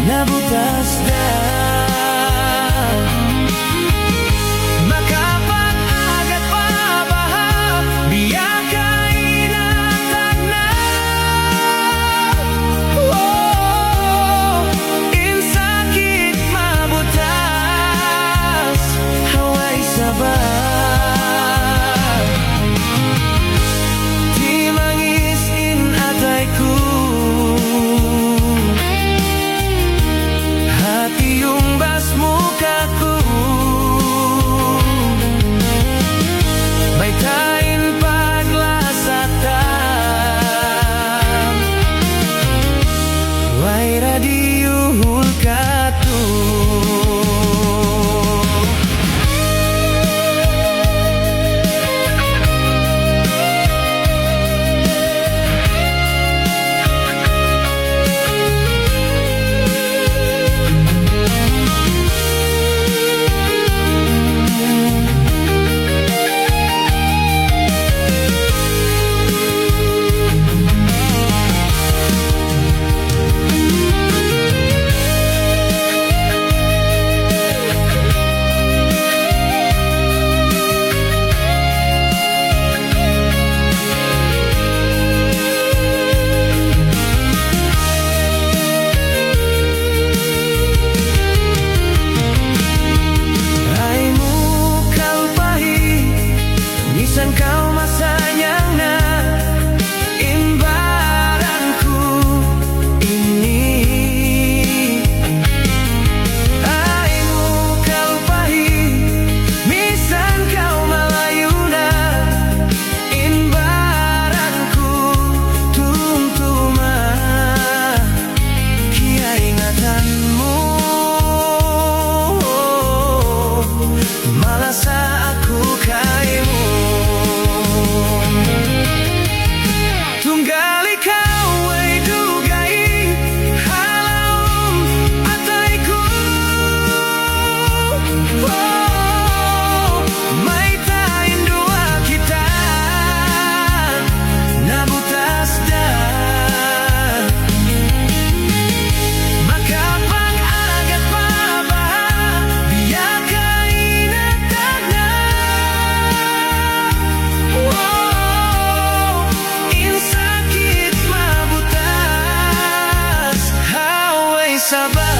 nabutas na. Makapangagat pa baha, biyak ay inatag na. Insakit mabutas, haway sabay. Kau masayang na imbaranku ini. Aimu kau pahit, misan kau malayu na imbaranku tumtuma. Kia ingatanmu malasa aku kaimu. Tunggali kau ay dugai halau ataiku. May tain dua kita nabutas da. Makapangagat pa baha, biyak ay inatag na. Insakit mabutas, haway sabay.